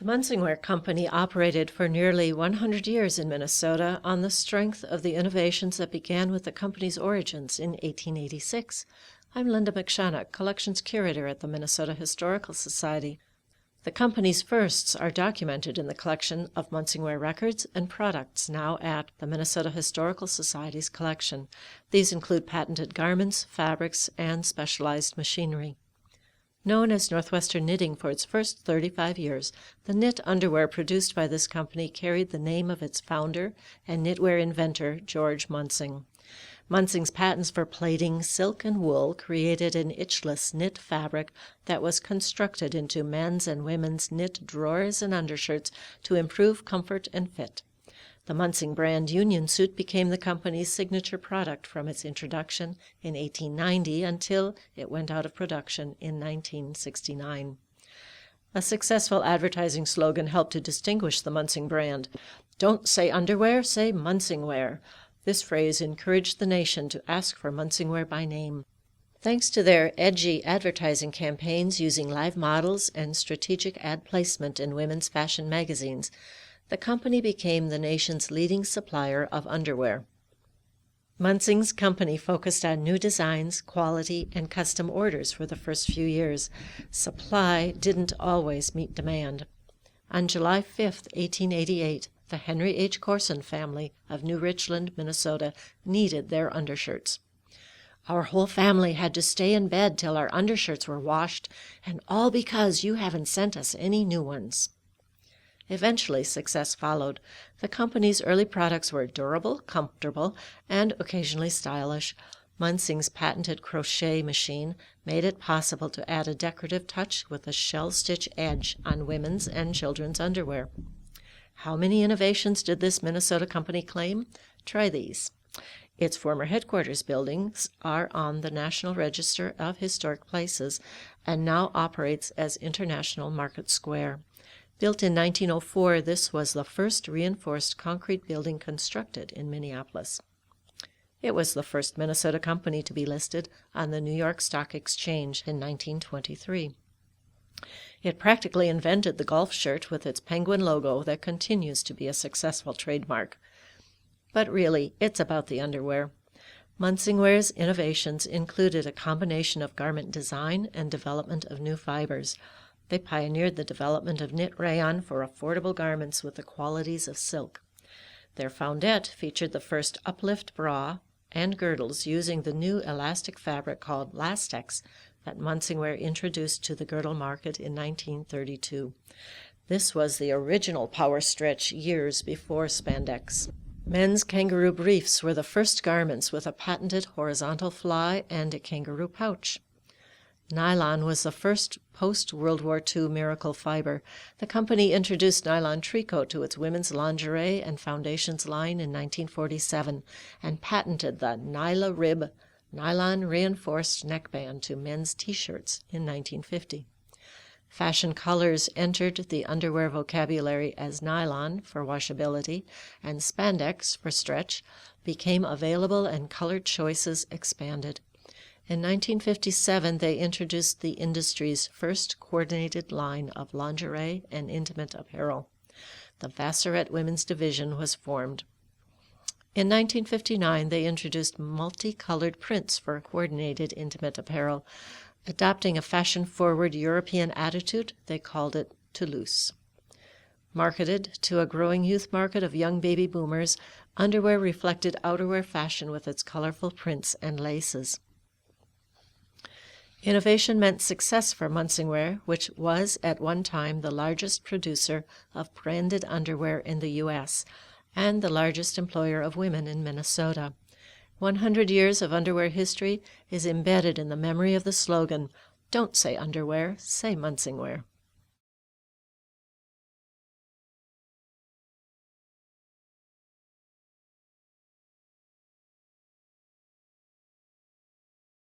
The Munsingwear Company operated for nearly 100 years in Minnesota on the strength of the innovations that began with the company's origins in 1886. I'm Linda McShannock, Collections Curator at the Minnesota Historical Society. The company's firsts are documented in the collection of Munsingwear records and products now at the Minnesota Historical Society's collection. These include patented garments, fabrics, and specialized machinery. Known as Northwestern Knitting for its first 35 years, the knit underwear produced by this company carried the name of its founder and knitwear inventor, George Munsing. Munsing's patents for plaiting silk and wool created an itchless knit fabric that was constructed into men's and women's knit drawers and undershirts to improve comfort and fit. The Munsing brand union suit became the company's signature product from its introduction in 1890 until it went out of production in 1969. A successful advertising slogan helped to distinguish the Munsing brand. "Don't say underwear, say Munsingwear." This phrase encouraged the nation to ask for Munsingwear by name. Thanks to their edgy advertising campaigns using live models and strategic ad placement in women's fashion magazines, the company became the nation's leading supplier of underwear. Munsing's company focused on new designs, quality, and custom orders for the first few years. Supply didn't always meet demand. On July 5, 1888, the Henry H. Corson family of New Richland, Minnesota, needed their undershirts. "Our whole family had to stay in bed till our undershirts were washed, and all because you haven't sent us any new ones." Eventually, success followed. The company's early products were durable, comfortable, and occasionally stylish. Munsing's patented crochet machine made it possible to add a decorative touch with a shell-stitch edge on women's and children's underwear. How many innovations did this Minnesota company claim? Try these. Its former headquarters buildings are on the National Register of Historic Places and now operates as International Market Square. Built in 1904, this was the first reinforced concrete building constructed in Minneapolis. It was the first Minnesota company to be listed on the New York Stock Exchange in 1923. It practically invented the golf shirt with its penguin logo that continues to be a successful trademark. But really, it's about the underwear. Munsingwear's innovations included a combination of garment design and development of new fibers. They pioneered the development of knit rayon for affordable garments with the qualities of silk. Their foundette featured the first uplift bra and girdles using the new elastic fabric called lastex that Munsingwear introduced to the girdle market in 1932. This was the original power stretch years before spandex. Men's kangaroo briefs were the first garments with a patented horizontal fly and a kangaroo pouch. Nylon was the first post-World War II miracle fiber. The company introduced nylon tricot to its women's lingerie and foundations line in 1947 and patented the Nyla Rib nylon reinforced neckband to men's t-shirts in 1950. Fashion colors entered the underwear vocabulary as nylon for washability and spandex for stretch became available and colored choices expanded. In 1957, they introduced the industry's first coordinated line of lingerie and intimate apparel. The Vassarette Women's Division was formed. In 1959, they introduced multicolored prints for coordinated intimate apparel. Adopting a fashion-forward European attitude, they called it Toulouse. Marketed to a growing youth market of young baby boomers, underwear reflected outerwear fashion with its colorful prints and laces. Innovation meant success for Munsingwear, which was at one time the largest producer of branded underwear in the U.S. and the largest employer of women in Minnesota. 100 years of underwear history is embedded in the memory of the slogan, "Don't say underwear, say Munsingwear."